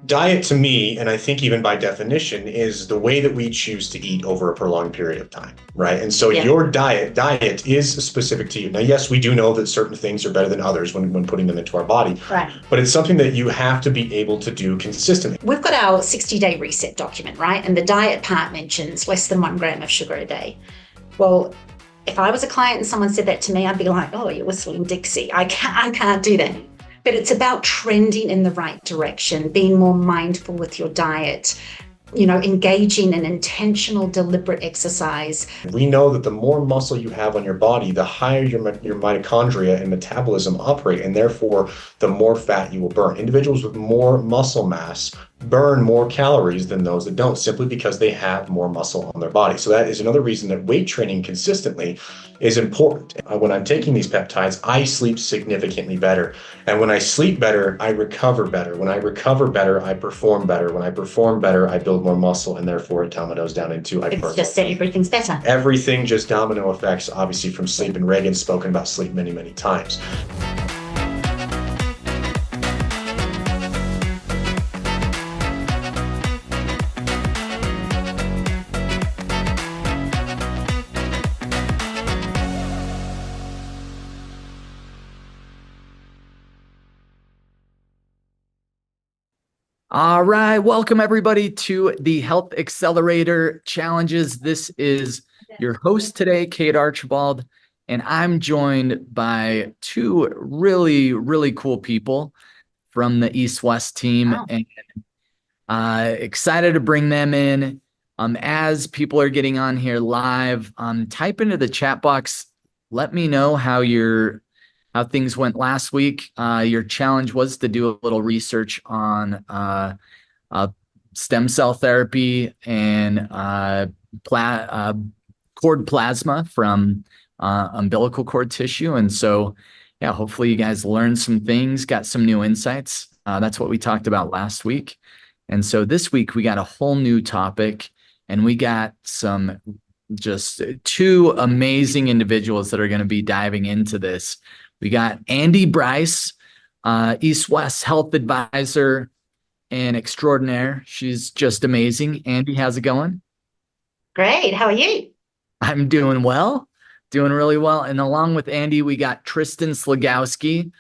Diet to me, and I think even by definition, is the way that we choose to eat over a prolonged period of time, right? And so Yeah. your diet is specific to you. Now, yes, we do know that certain things are better than others when putting them into our body, Right. but it's something that you have to be able to do consistently. We've got our 60-day reset document, right? And the diet part mentions less than 1 gram of sugar a day. Well, if I was a client and someone said that to me, I'd be like, oh, you're whistling Dixie. I can't do that. But it's about trending in the right direction, being more mindful with your diet, engaging in intentional, deliberate exercise. We know that the more muscle you have on your body, the higher your mitochondria and metabolism operate, and therefore the more fat you will burn. Individuals with more muscle mass burn more calories than those that don't, simply because they have more muscle on their body. So that is another reason that weight training consistently is important. When I'm taking these peptides, I sleep significantly better. And when I sleep better, I recover better. When I recover better, I perform better. When I perform better, I build more muscle, and therefore it dominoes down into It's just everything's better. Everything, just domino effects, obviously, from sleep. And Reagan's spoken about sleep many, many times. All right, welcome everybody to the Health Accelerator Challenges. This is your host today, Kate Archibald, and I'm joined by two really, really cool people from the East-West team. Wow. And excited to bring them in. As people are getting on here live, type into the chat box. Let me know how things went last week. Your challenge was to do a little research on stem cell therapy and cord plasma from umbilical cord tissue. And so, yeah, hopefully you guys learned some things, got some new insights. That's what we talked about last week. And so this week we got a whole new topic, and we got just two amazing individuals that are going to be diving into this. We got Andie Bryce, East-West Health Advisor and extraordinaire. She's just amazing. Andie, how's it going? Great. How are you? I'm doing well, doing really well. And along with Andie, we got Trysten Slagowski.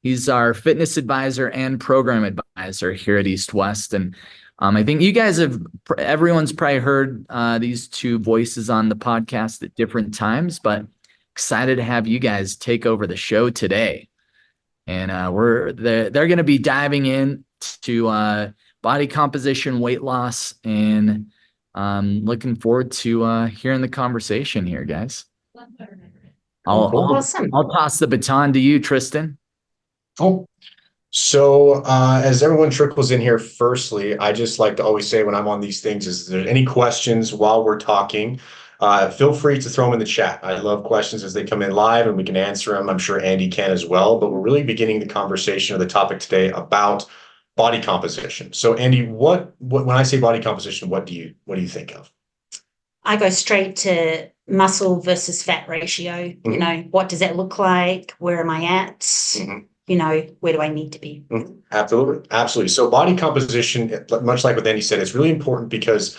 He's our fitness advisor and program advisor here at East-West. And I think you guys everyone's probably heard these two voices on the podcast at different times, but excited to have you guys take over the show today. And they're going to be diving in to body composition, weight loss, and looking forward to hearing the conversation here, guys. Awesome. I'll toss the baton to you, Trysten. Oh, so as everyone trickles in here, firstly, I just like to always say when I'm on these things is, if there's any questions while we're talking, feel free to throw them in the chat. I love questions as they come in live, and we can answer them. I'm sure Andie can as well, but we're really beginning the conversation or the topic today about body composition. So Andie, what when I say body composition, what do you think of? I go straight to muscle versus fat ratio. Mm-hmm. What does that look like? Where am I at? Mm-hmm. Where do I need to be? Mm-hmm. Absolutely. So body composition, much like what Andie said, it's really important because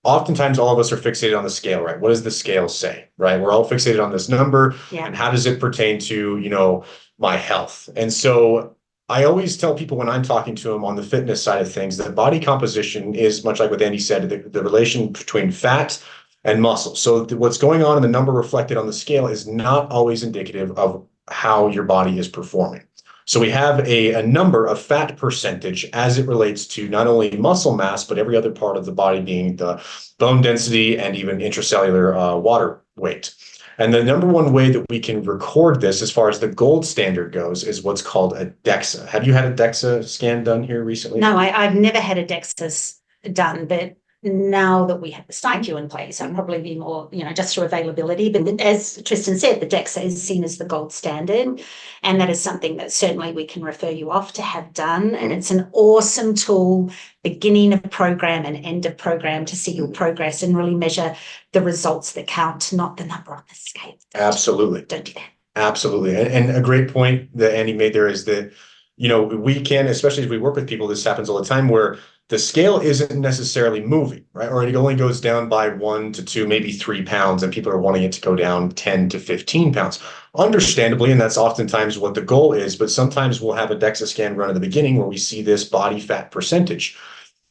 oftentimes all of us are fixated on the scale, right? What does the scale say, right? We're all fixated on this number. Yeah. And how does it pertain to, my health? And so I always tell people when I'm talking to them on the fitness side of things that body composition is much like what Andie said, the relation between fat and muscle. So what's going on in the number reflected on the scale is not always indicative of how your body is performing. So we have a number of fat percentage as it relates to not only muscle mass, but every other part of the body, being the bone density and even intracellular water weight. And the number one way that we can record this as far as the gold standard goes is what's called a DEXA. Have you had a DEXA scan done here recently? No, I've never had a DEXA done, but now that we have the STIQ in place, I'll probably be more, just through availability. But as Trysten said, the DEXA is seen as the gold standard, and that is something that certainly we can refer you off to have done. And it's an awesome tool, beginning of program and end of program, to see your progress and really measure the results that count, not the number on the scale. Absolutely. Don't do that. Absolutely. And a great point that Andie made there is that we can, especially if we work with people, this happens all the time where the scale isn't necessarily moving, right? Or it only goes down by 1 to 2, maybe 3 pounds, and people are wanting it to go down 10 to 15 pounds. Understandably, and that's oftentimes what the goal is, but sometimes we'll have a DEXA scan run at the beginning where we see this body fat percentage.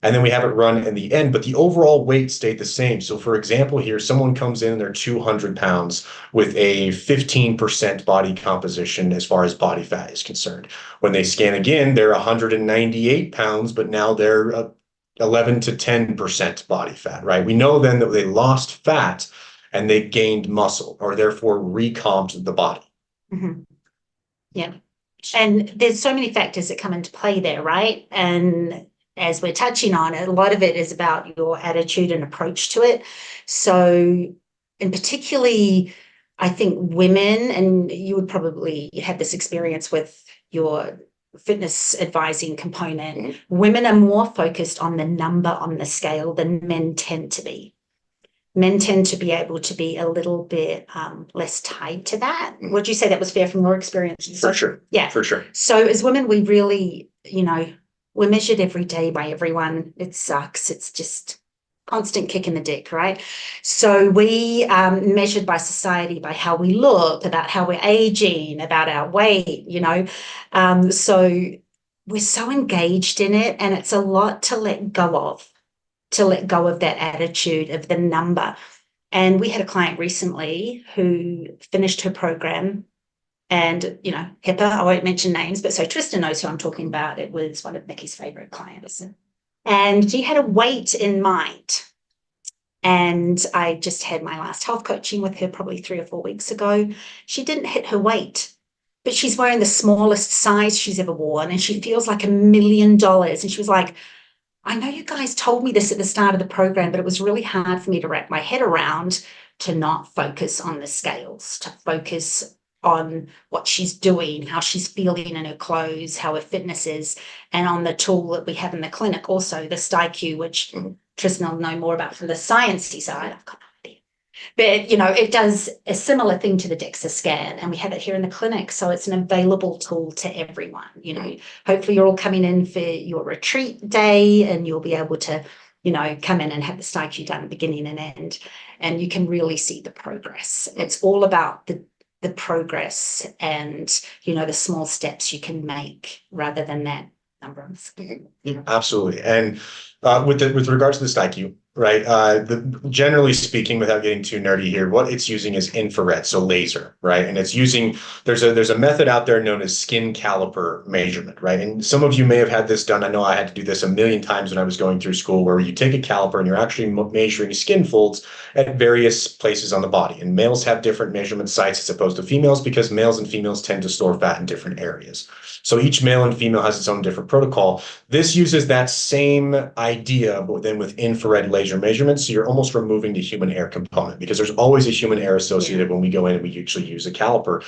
And then we have it run in the end, but the overall weight stayed the same. So for example, here, someone comes in and they're 200 pounds with a 15% body composition as far as body fat is concerned. When they scan again, they're 198 pounds, but now they're 11 to 10% body fat, right? We know then that they lost fat and they gained muscle, or therefore recomped the body. Mm-hmm. Yeah. And there's so many factors that come into play there, right? And as we're touching on it, a lot of it is about your attitude and approach to it. So, and particularly, I think women, and you would probably have this experience with your fitness advising component, women are more focused on the number on the scale than men tend to be. Men tend to be able to be a little bit less tied to that. Would you say that was fair from your experience? For sure. Yeah. For sure. So as women, we really, we're measured every day by everyone. It sucks. It's just constant kick in the dick, right? So we measured by society, by how we look, about how we're aging, about our weight, so we're so engaged in it, and it's a lot to let go of that attitude of the number. And we had a client recently who finished her program. And, HIPAA, I won't mention names, but so Trysten knows who I'm talking about. It was one of Nikki's favorite clients. And she had a weight in mind. And I just had my last health coaching with her probably 3 or 4 weeks ago. She didn't hit her weight, but she's wearing the smallest size she's ever worn. And she feels like $1 million. And she was like, I know you guys told me this at the start of the program, but it was really hard for me to wrap my head around, to not focus on the scales, to focus on what she's doing, how she's feeling in her clothes, how her fitness is, and on the tool that we have in the clinic also, the StyQ, which Trysten will know more about from the sciencey side. I've got no idea. But, it does a similar thing to the DEXA scan, and we have it here in the clinic. So it's an available tool to everyone. Hopefully you're all coming in for your retreat day, and you'll be able to, come in and have the StyQ done beginning and end, and you can really see the progress. It's all about the progress and, the small steps you can make rather than that number on the scale. Yeah, absolutely. And with regards to the StyQ, right? Generally speaking, without getting too nerdy here, what it's using is infrared, so laser, right? And it's using there's a method out there known as skin caliper measurement, right? And some of you may have had this done. I know I had to do this a million times when I was going through school, where you take a caliper and you're actually measuring skin folds at various places on the body. And males have different measurement sites as opposed to females, because males and females tend to store fat in different areas. So each male and female has its own different protocol. This uses that same idea, but then with infrared laser measurements. So you're almost removing the human error component, because there's always a human error associated when we go in and we usually use a caliper.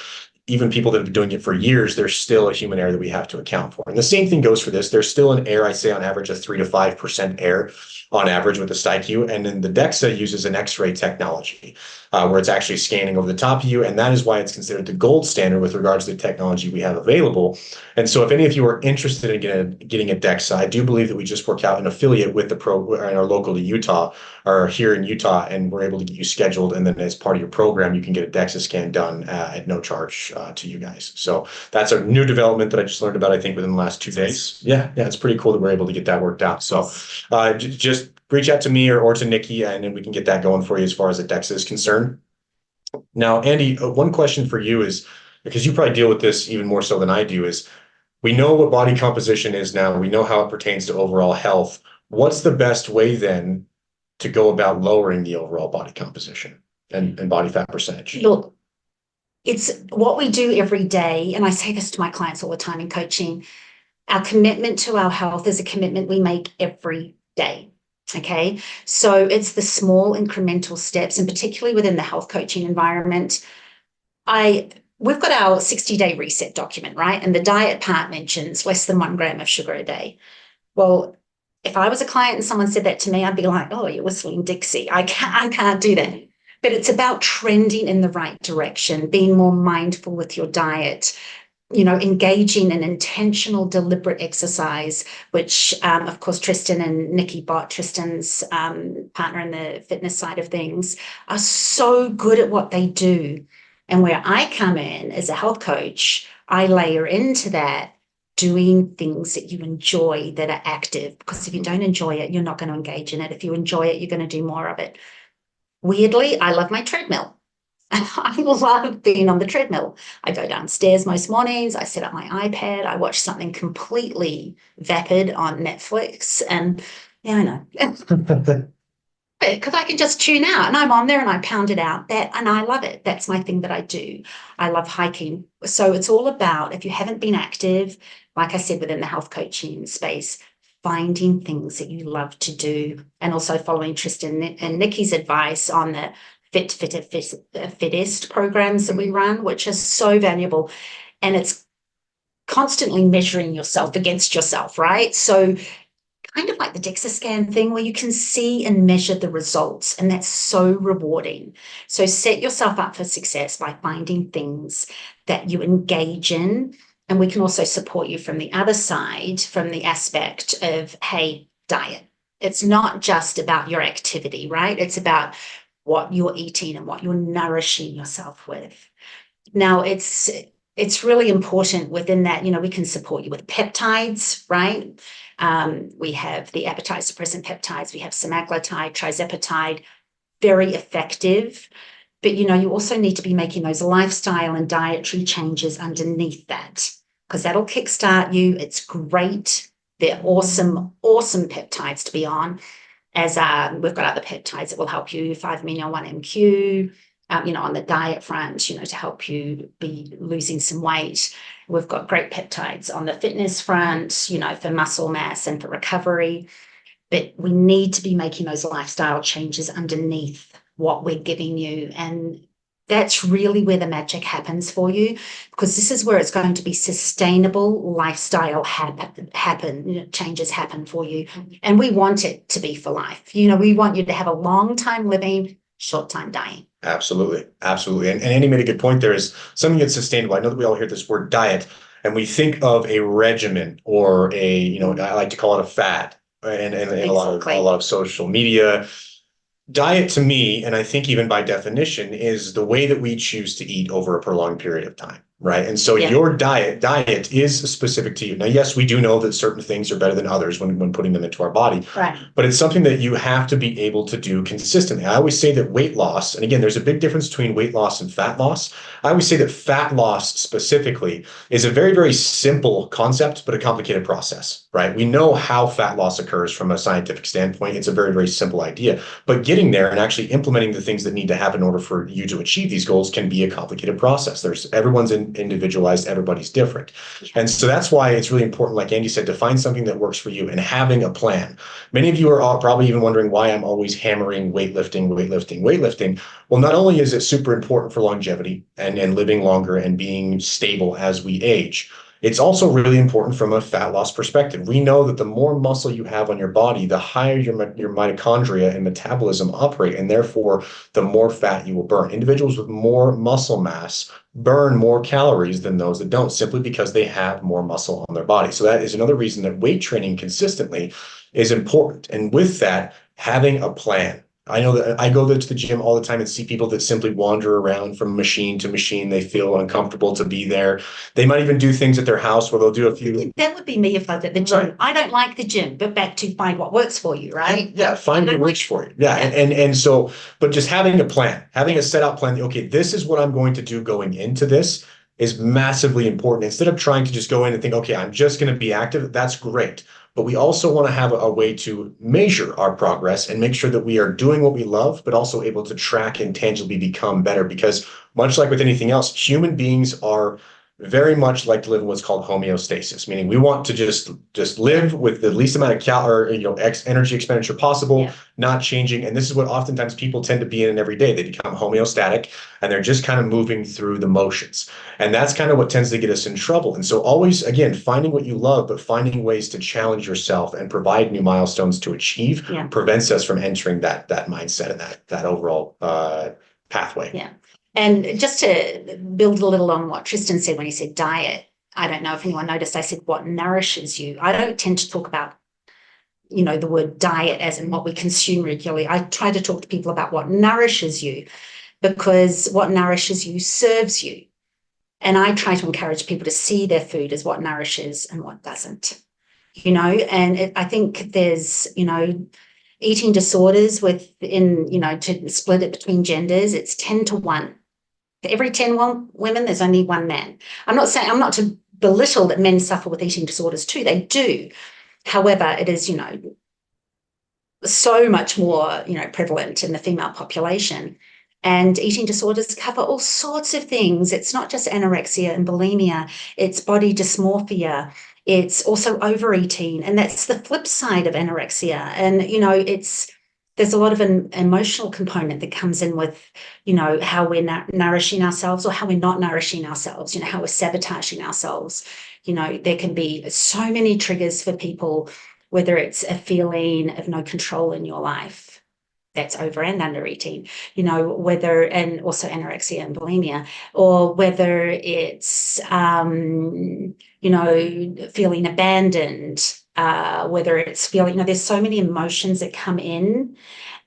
Even people that have been doing it for years, there's still a human error that we have to account for. And the same thing goes for this. There's still an error, I say on average, a 3 to 5% error on average with the StyQ. And then the DEXA uses an X-ray technology where it's actually scanning over the top of you. And that is why it's considered the gold standard with regards to the technology we have available. And so if any of you are interested in getting a DEXA, I do believe that we just worked out an affiliate with the our local to Utah, or here in Utah, and we're able to get you scheduled. And then as part of your program, you can get a DEXA scan done at no charge to you guys. So that's a new development that I just learned about, I think, within the last 2 days. Yeah, it's pretty cool that we're able to get that worked out. So just reach out to me or to Nikki, and then we can get that going for you as far as the DEXA is concerned. Now, Andie, one question for you is, because you probably deal with this even more so than I do, is we know what body composition is now. We know how it pertains to overall health. What's the best way then to go about lowering the overall body composition and body fat percentage? Look, it's what we do every day. And I say this to my clients all the time in coaching. Our commitment to our health is a commitment we make every day. Okay. So it's the small incremental steps, and particularly within the health coaching environment, we've got our 60-day reset document, right? And the diet part mentions less than 1 gram of sugar a day. Well, if I was a client and someone said that to me, I'd be like, oh, you're whistling Dixie. I can't do that. But it's about trending in the right direction, being more mindful with your diet, engaging in intentional, deliberate exercise, which, of course, Trysten and Nikki Bott, Tristen's partner in the fitness side of things, are so good at what they do. And where I come in as a health coach, I layer into that doing things that you enjoy that are active, because if you don't enjoy it, you're not going to engage in it. If you enjoy it, you're going to do more of it. Weirdly, I love my treadmill. I love being on the treadmill. I go downstairs most mornings, I set up my iPad, I watch something completely vapid on Netflix, and yeah, I know. Because I can just tune out, and I'm on there and I pound it out, and I love it. That's my thing that I do. I love hiking. So it's all about, if you haven't been active, like I said, within the health coaching space, finding things that you love to do, and also following Trysten and Nikki's advice on the fittest programs that we run, which is so valuable. And it's constantly measuring yourself against yourself, right? So kind of like the DEXA scan thing, where you can see and measure the results, and that's so rewarding. So set yourself up for success by finding things that you engage in, and we can also support you from the other side, from the aspect of, hey, diet. It's not just about your activity, right? It's about what you're eating and what you're nourishing yourself with. Now, it's really important within that, we can support you with peptides, right? We have the appetite suppressant peptides, we have semaglutide, tirzepatide, very effective. But, you also need to be making those lifestyle and dietary changes underneath that, because that'll kickstart you. It's great. They're awesome, awesome peptides to be on. As we've got other peptides that will help you, 5-MeO-1-MQ, on the diet front, to help you be losing some weight. We've got great peptides on the fitness front, for muscle mass and for recovery. But we need to be making those lifestyle changes underneath what we're giving you. And that's really where the magic happens for you, because this is where it's going to be sustainable lifestyle changes happen for you. And we want it to be for life. We want you to have a long time living, short time dying. Absolutely. Absolutely. And Andie made a good point there, is something that's sustainable. I know that we all hear this word diet and we think of a regimen or I like to call it a fad, and a lot of social media. Diet to me, and I think even by definition, is the way that we choose to eat over a prolonged period of time, right? And so your diet is specific to you. Now, yes, we do know that certain things are better than others when putting them into our body, right? But it's something that you have to be able to do consistently. I always say that weight loss, and again, there's a big difference between weight loss and fat loss. I always say that fat loss specifically is a very, very simple concept, but a complicated process, right? We know how fat loss occurs from a scientific standpoint. It's a very, very simple idea, but getting there and actually implementing the things that need to happen in order for you to achieve these goals can be a complicated process. Everyone's individualized, everybody's different. And so that's why it's really important, like Andie said, to find something that works for you and having a plan. Many of you are probably even wondering why I'm always hammering weightlifting. Well, not only is it super important for longevity and living longer and being stable as we age, it's also really important from a fat loss perspective. We know that the more muscle you have on your body, the higher your mitochondria and metabolism operate, and therefore the more fat you will burn. Individuals with more muscle mass burn more calories than those that don't, simply because they have more muscle on their body. So that is another reason that weight training consistently is important. And with that, having a plan. I know that I go to the gym all the time and see people that simply wander around from machine to machine. They feel uncomfortable to be there. They might even do things at their house where they'll do a few. That would be me if I was at the gym. Right. I don't like the gym, but back to find what works for you, right? Yeah, find what works for you. Yeah. And so, but just having a plan, having a set out plan, okay, this is what I'm going to do going into this is massively important. Instead of trying to just go in and think, okay, I'm just going to be active, that's great. But we also want to have a way to measure our progress and make sure that we are doing what we love, but also able to track and tangibly become better. Because much like with anything else, human beings are very much like to live in what's called homeostasis, meaning we want to just live with the least amount of energy expenditure possible, not changing. And this is what oftentimes people tend to be in every day. They become homeostatic and they're just kind of moving through the motions. And that's kind of what tends to get us in trouble. And so always, again, finding what you love, but finding ways to challenge yourself and provide new milestones to achieve prevents us from entering that mindset and that overall pathway. Yeah. And just to build a little on what Trysten said when he said diet, I don't know if anyone noticed, I said what nourishes you. I don't tend to talk about, you know, the word diet as in what we consume regularly. I try to talk to people about what nourishes you, because what nourishes you serves you. And I try to encourage people to see their food as what nourishes and what doesn't, you know. And I think there's, you know, eating disorders within, you know, to split it between genders, it's 10-1. For every 10 women, there's only one man. I'm not to belittle that men suffer with eating disorders too. They do. However, it is, you know, so much more, you know, prevalent in the female population. And eating disorders cover all sorts of things. It's not just anorexia and bulimia, it's body dysmorphia. It's also overeating. And that's the flip side of anorexia. And, you know, there's a lot of an emotional component that comes in with, you know, how we're nourishing ourselves or how we're not nourishing ourselves, you know, how we're sabotaging ourselves. You know, there can be so many triggers for people, whether it's a feeling of no control in your life, that's over and under eating, you know, whether, and also anorexia and bulimia, or whether it's, you know, feeling abandoned, whether it's feeling, you know, there's so many emotions that come in.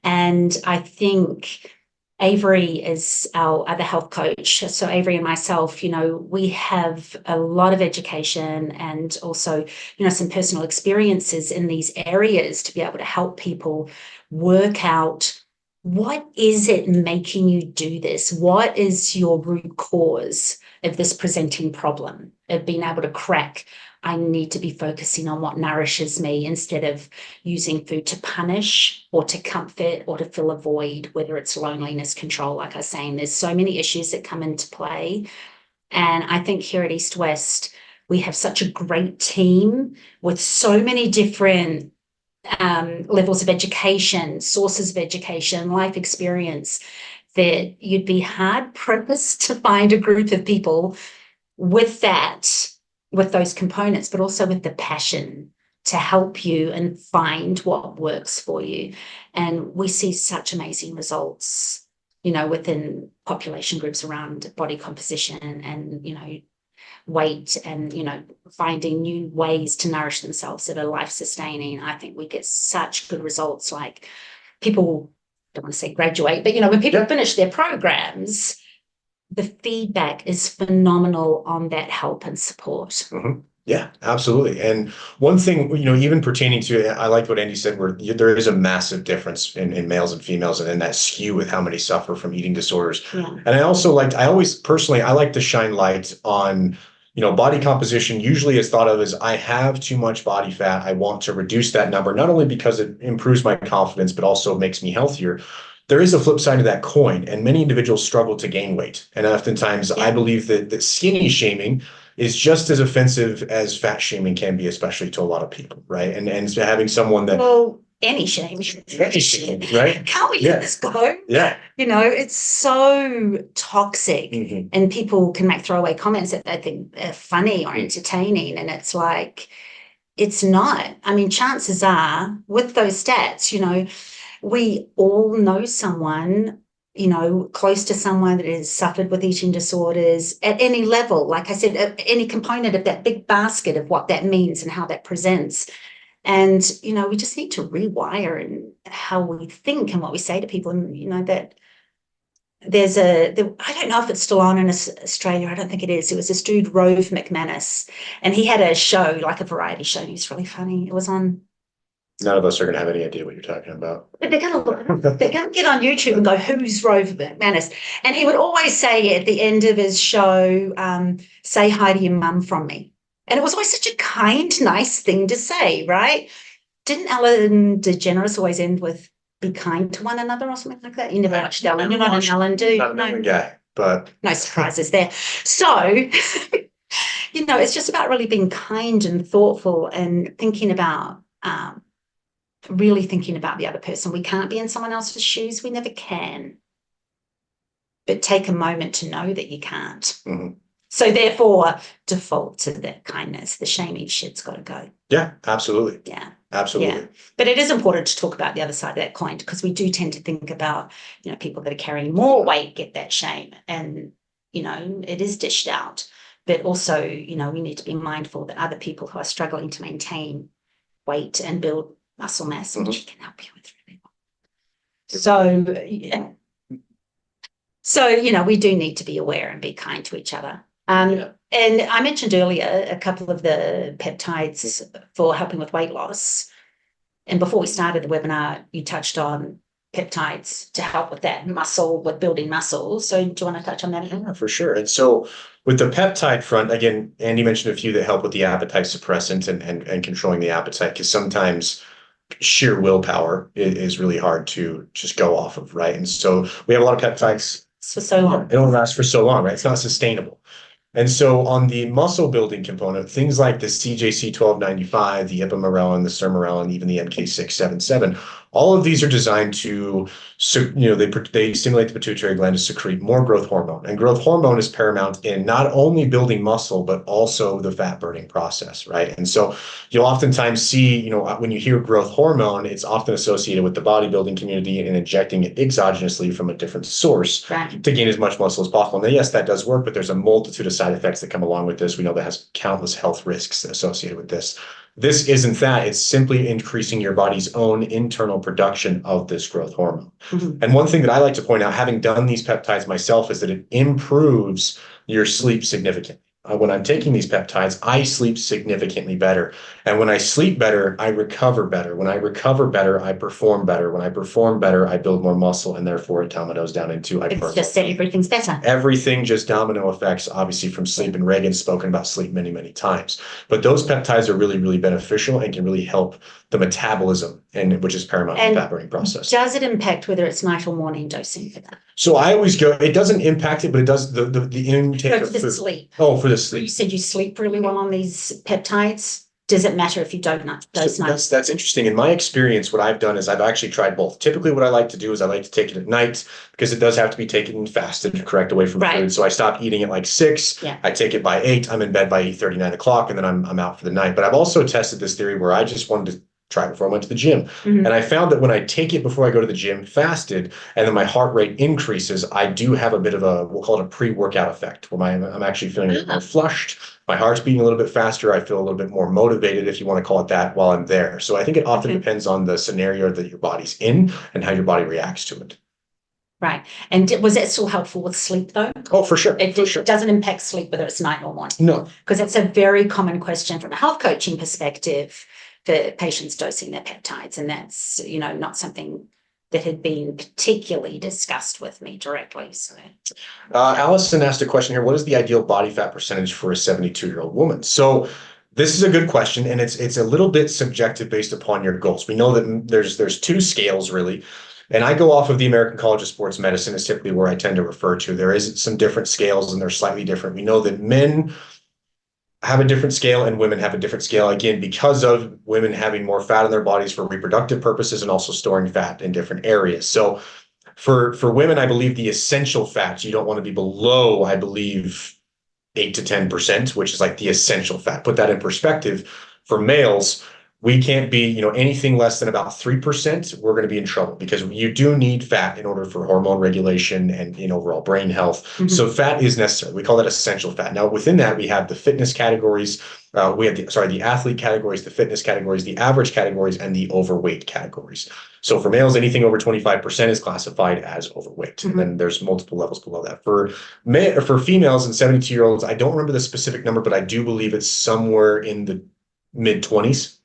And I think Avery is our other health coach. So Avery and myself, you know, we have a lot of education and also, you know, some personal experiences in these areas to be able to help people work out, what is it making you do this? What is your root cause of this presenting problem, of being able to crack, I need to be focusing on what nourishes me instead of using food to punish or to comfort or to fill a void, whether it's loneliness, control. Like I was saying, there's so many issues that come into play. And I think here at East West, we have such a great team with so many different levels of education, sources of education, life experience, that you'd be hard pressed to find a group of people with those components, but also with the passion to help you and find what works for you. And we see such amazing results, you know, within population groups around body composition and, you know, weight and, you know, finding new ways to nourish themselves that are life-sustaining. I think we get such good results. Like, people, I don't want to say graduate, but, you know, when people finish their programs, the feedback is phenomenal on that help and support. Mm-hmm. Yeah, absolutely. And one thing, you know, even pertaining to, I like what Andie said, where there is a massive difference in males and females, and then that skew with how many suffer from eating disorders. Yeah. And I like to shine light on, you know, body composition usually is thought of as, I have too much body fat. I want to reduce that number, not only because it improves my confidence, but also makes me healthier. There is a flip side of that coin, and many individuals struggle to gain weight. And oftentimes, I believe that skinny shaming is just as offensive as fat shaming can be, especially to a lot of people, right? And having someone that any shame, right? Can't we let this go? Yeah, you know, it's so toxic, mm-hmm. and people can make throwaway comments that they think are funny or entertaining, and it's like, it's not. I mean, chances are with those stats, you know, we all know someone, you know, close to someone that has suffered with eating disorders at any level. Like I said, any component of that big basket of what that means and how that presents. And, you know, we just need to rewire in how we think and what we say to people. And, you know, that I don't know if it's still on in Australia. I don't think it is. It was this dude, Rove McManus, and he had a show, like a variety show. He was really funny. It was on. None of us are going to have any idea what you're talking about. But they're going to get on YouTube and go, who's Rove McManus? And he would always say at the end of his show, say hi to your mum from me. And it was always such a kind, nice thing to say, right? Didn't Ellen DeGeneres always end with be kind to one another or something like that? You never watched Ellen. You're not an Ellen, do you? Not a guy, but no surprises there. So, you know, it's just about really being kind and thoughtful and thinking about really thinking about the other person. We can't be in someone else's shoes. We never can. But take a moment to know that you can't. Mm-hmm. So therefore, default to the kindness. The shaming shit's got to go. Yeah, absolutely. Yeah. Absolutely. Yeah. But it is important to talk about the other side of that coin, because we do tend to think about, you know, people that are carrying more weight get that shame. And, you know, it is dished out. But also, we need to be mindful that other people who are struggling to maintain weight and build muscle mass, which can help you with really well. So, yeah. So, we do need to be aware and be kind to each other. And I mentioned earlier a couple of the peptides for helping with weight loss. And before we started the webinar, you touched on peptides to help with that with building muscle. So do you want to touch on that? Yeah, for sure. And so with the peptide front, again, Andie mentioned a few that help with the appetite suppressant and controlling the appetite, because sometimes sheer willpower is really hard to just go off of, right? And so we have a lot of peptides. For so long. It only lasts for so long, right? It's not sustainable. And so on the muscle building component, things like the CJC1295, the ipamorelin, the sermorelin, even the MK677, all of these are designed to, they stimulate the pituitary gland to secrete more growth hormone. And growth hormone is paramount in not only building muscle, but also the fat burning process, right? And so you'll oftentimes see, when you hear growth hormone, it's often associated with the bodybuilding community and injecting it exogenously from a different source to gain as much muscle as possible. Now, yes, that does work, but there's a multitude of side effects that come along with this. We know that has countless health risks associated with this. This isn't that. It's simply increasing your body's own internal production of this growth hormone. And one thing that I like to point out, having done these peptides myself, is that it improves your sleep significantly. When I'm taking these peptides, I sleep significantly better. And when I sleep better, I recover better. When I recover better, I perform better. When I perform better, I build more muscle, and therefore it dominoes down into It's just that everything's better. Everything just domino effects, obviously, from sleep. And Reagan's spoken about sleep many, many times. But those peptides are really, really beneficial and can really help the metabolism, which is paramount in the fat burning process. Does it impact whether it's night or morning dosing for that? So I always go, it doesn't impact it, but it does the intake of food. Sleep. Oh, for the sleep. You said you sleep really well on these peptides. Does it matter if you don't dose night? That's interesting. In my experience, what I've done is I've actually tried both. Typically, what I like to do is I like to take it at night, because it does have to be taken fasted, correct, away from food. So I stop eating at like 6. Yeah. I take it by 8. I'm in bed by 8:30, 9 o'clock, and then I'm out for the night. But I've also tested this theory where I just wanted to try it before I went to the gym. And I found that when I take it before I go to the gym fasted, and then my heart rate increases, I do have a bit of we'll call it a pre-workout effect, where I'm actually feeling a bit more flushed. My heart's beating a little bit faster. I feel a little bit more motivated, if you want to call it that, while I'm there. So I think it often depends on the scenario that your body's in and how your body reacts to it. Right. And was that still helpful with sleep, though? Oh, for sure. It doesn't impact sleep whether it's night or morning. No. Because it's a very common question from a health coaching perspective for patients dosing their peptides. And that's, not something that had been particularly discussed with me directly. So, Allison asked a question here. What is the ideal body fat percentage for a 72-year-old woman? So this is a good question, and it's a little bit subjective based upon your goals. We know that there's 2 scales, really. And I go off of the American College of Sports Medicine is typically where I tend to refer to. There is some different scales, and they're slightly different. We know that men have a different scale and women have a different scale, again, because of women having more fat in their bodies for reproductive purposes and also storing fat in different areas. So for women, I believe the essential fats, you don't want to be below, I believe, 8 to 10%, which is like the essential fat. Put that in perspective. For males, we can't be, anything less than about 3%, we're going to be in trouble, because you do need fat in order for hormone regulation and in overall brain health. So fat is necessary. We call that essential fat. Now, within that, we have the fitness categories. We have the athlete categories, the fitness categories, the average categories, and the overweight categories. So for males, anything over 25% is classified as overweight. And then there's multiple levels below that. For females and 72-year-olds, I don't remember the specific number, but I do believe it's somewhere in the mid-20s.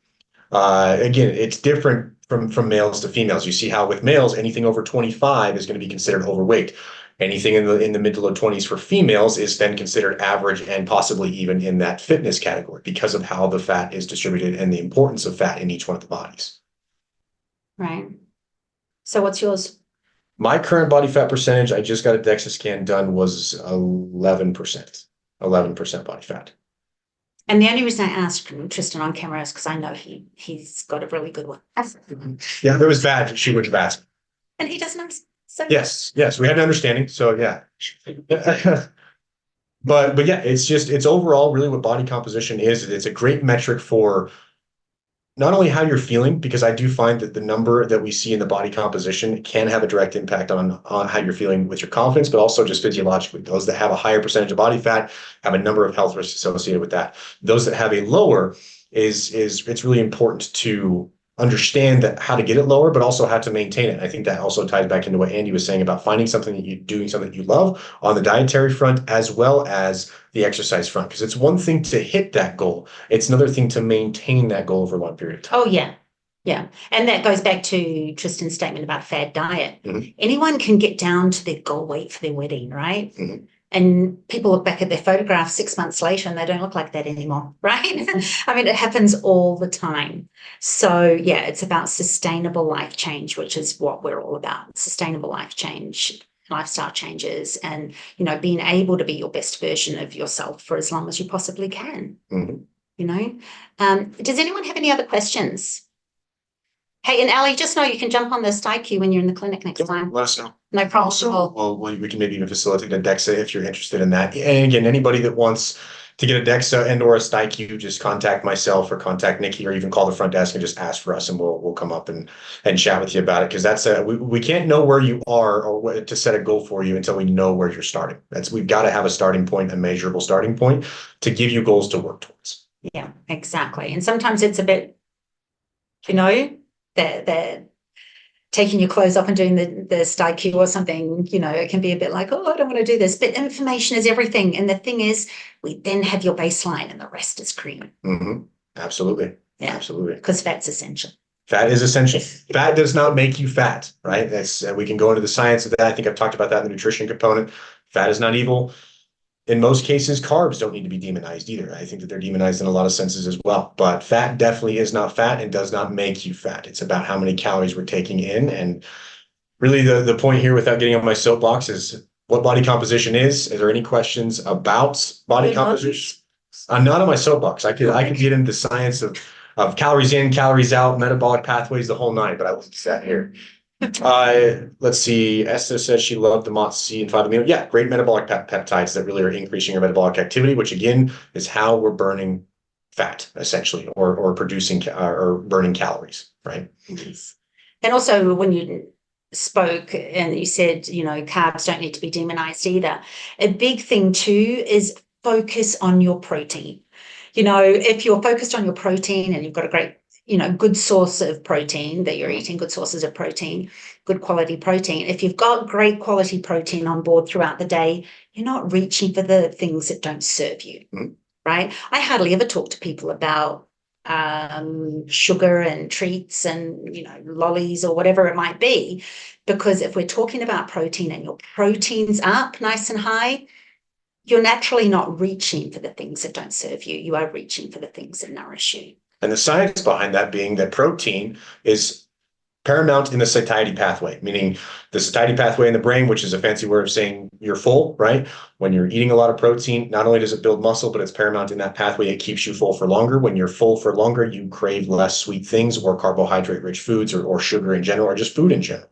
Again, it's different from males to females. You see how with males, anything over 25 is going to be considered overweight. Anything in the mid to low 20s for females is then considered average, and possibly even in that fitness category, because of how the fat is distributed and the importance of fat in each one of the bodies. Right. So what's yours? My current body fat percentage, I just got a DEXA scan done, was 11%. 11% body fat. And the only reason I asked Trysten on camera is because I know he's got a really good one. Yeah, if it was bad, she would have asked. And he doesn't understand. So Yes, we had an understanding. So yeah. But yeah, it's overall really what body composition is. It's a great metric for not only how you're feeling, because I do find that the number that we see in the body composition can have a direct impact on how you're feeling with your confidence, but also just physiologically. Those that have a higher percentage of body fat have a number of health risks associated with that. Those that have a lower is it's really important to understand that how to get it lower, but also how to maintain it. I think that also ties back into what Andie was saying about finding something that you doing something that you love on the dietary front as well as the exercise front. Because it's one thing to hit that goal. It's another thing to maintain that goal over a long period of time. Oh, yeah. Yeah. And that goes back to Tristan's statement about fad diet. Mhm. Anyone can get down to their goal weight for their wedding, right? Mhm. And people look back at their photographs 6 months later and they don't look like that anymore, right? I mean, it happens all the time. So, yeah, it's about sustainable life change, which is what we're all about. Sustainable life change, lifestyle changes, and, being able to be your best version of yourself for as long as you possibly can, Mhm. Does anyone have any other questions? Hey, and Ali, just know you can jump on the Sky queue when you're in the clinic next time. Let us know. No problem at Also, all. well, we can maybe even facilitate a DEXA if you're interested in that. And again, anybody that wants to get a DEXA and or a STIQ, just contact myself or contact Nikki or even call the front desk and just ask for us and we'll come up and chat with you about it. Because that's we can't know where you are or what to set a goal for you until we know where you're starting. We've got to have a starting point, a measurable starting point to give you goals to work towards. Yeah, exactly. And sometimes it's a bit, that taking your clothes off and doing the style cue or something, it can be a bit like, oh, I don't want to do this. But information is everything. And the thing is, we then have your baseline and the rest is cream. Mm-hmm. Absolutely. Yeah. Absolutely. Because fat's essential. Fat is essential. Fat does not make you fat, right? That's we can go into the science of that. I think I've talked about that in the nutrition component. Fat is not evil. In most cases, carbs don't need to be demonized either. I think that they're demonized in a lot of senses as well. But fat definitely is not fat and does not make you fat. It's about how many calories we're taking in. And really the point here, without getting on my soapbox, is what body composition is. Is there any questions about body composition? I'm not on my soapbox. I could get into the science of calories in, calories out, metabolic pathways, the whole nine, but I wasn't sat here. Let's see. Esther says she loved the MOTS-C and 5-amino. Yeah, great metabolic peptides that really are increasing your metabolic activity, which again is how we're burning fat essentially, or producing or burning calories, right? Yes. And also when you spoke and you said, carbs don't need to be demonized either. A big thing too is focus on your protein. If you're focused on your protein and you've got a great good source of protein that you're eating, good sources of protein, good quality protein. If you've got great quality protein on board throughout the day, you're not reaching for the things that don't serve you, right? I hardly ever talk to people about sugar and treats and, lollies or whatever it might be, because if we're talking about protein and your protein's up nice and high, you're naturally not reaching for the things that don't serve you. You are reaching for the things that nourish you. And the science behind that being that protein is paramount in the satiety pathway, meaning the satiety pathway in the brain, which is a fancy word of saying you're full, right? When you're eating a lot of protein, not only does it build muscle, but it's paramount in that pathway. It keeps you full for longer. When you're full for longer, you crave less sweet things or carbohydrate-rich foods or sugar in general, or just food in general.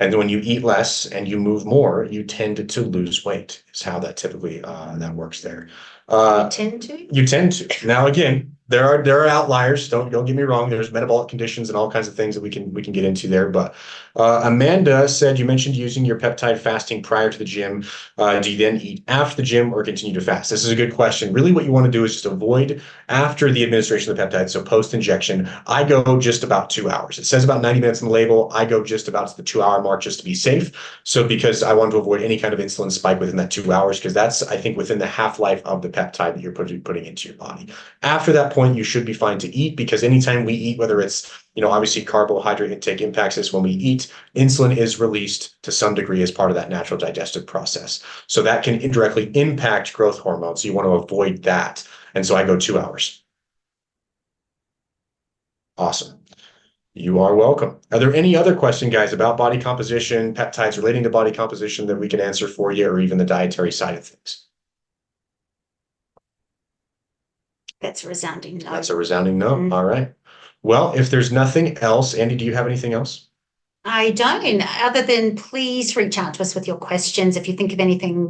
And when you eat less and you move more, you tend to lose weight. Is how that typically that works there. You tend to? You tend to. Now, again, there are outliers. Don't get me wrong. There's metabolic conditions and all kinds of things that we can get into there. But Amanda said you mentioned using your peptide fasting prior to the gym. Do you then eat after the gym or continue to fast? This is a good question. Really, what you want to do is just avoid after the administration of the peptide. So post injection, I go just about 2 hours. It says about 90 minutes in the label. I go just about to the 2 hour mark just to be safe. So because I want to avoid any kind of insulin spike within that 2 hours, because that's, I think, within the half-life of the peptide that you're putting into your body. After that point, you should be fine to eat, because anytime we eat, whether it's, obviously carbohydrate intake impacts us when we eat, insulin is released to some degree as part of that natural digestive process. So that can indirectly impact growth hormones. So you want to avoid that. And so I go 2 hours. Awesome. You are welcome. Are there any other questions, guys, about body composition, peptides relating to body composition that we can answer for you, or even the dietary side of things? That's a resounding no. That's a resounding no. All right. Well, if there's nothing else, Andie, do you have anything else? I don't, other than please reach out to us with your questions. If you think of anything,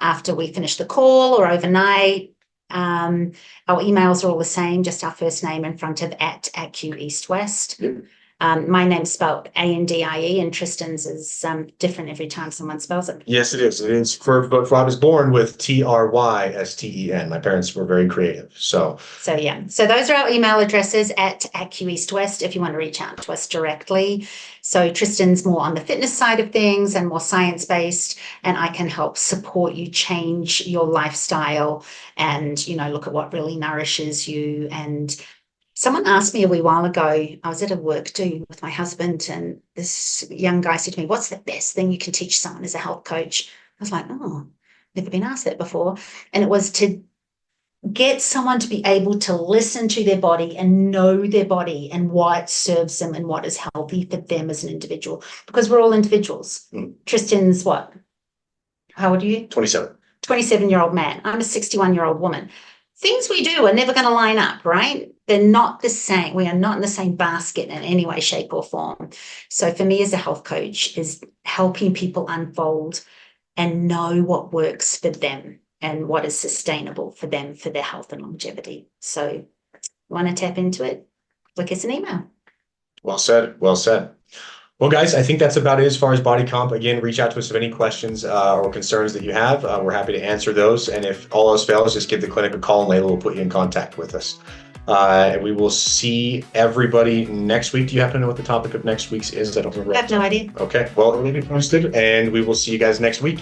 after we finish the call or overnight, Our emails are all the same, just our first name in front of @ACU East West. Yep. My name's spelled Andie, and Trysten's is different every time someone spells it. Yes, it is. It is but I was born with Trysten. My parents were very creative. So yeah. So those are our email addresses @ACU East West if you want to reach out to us directly. So Trysten's more on the fitness side of things and more science-based, and I can help support you change your lifestyle and, look at what really nourishes you. And someone asked me a wee while ago, I was at a work do with my husband, and this young guy said to me, what's the best thing you can teach someone as a health coach? I was like, oh, never been asked that before. And it was to get someone to be able to listen to their body and know their body and what serves them and what is healthy for them as an individual, because we're all individuals. Trysten's what? How old are you? 27. 27-year-old man. I'm a 61-year-old woman. Things we do are never going to line up, right? They're not the same. We are not in the same basket in any way, shape, or form. So for me as a health coach is helping people unfold and know what works for them and what is sustainable for them, for their health and longevity. So you want to tap into it? Flick us an email. Well said. Well said. Well, guys, I think that's about it as far as body comp. Again, reach out to us with any questions or concerns that you have. We're happy to answer those. And if all else fails, just give the clinic a call and Layla will put you in contact with us. And we will see everybody next week. Do you happen to know what the topic of next week's is? I don't remember. I have no idea. Okay. Well, it will be posted, and we will see you guys next week.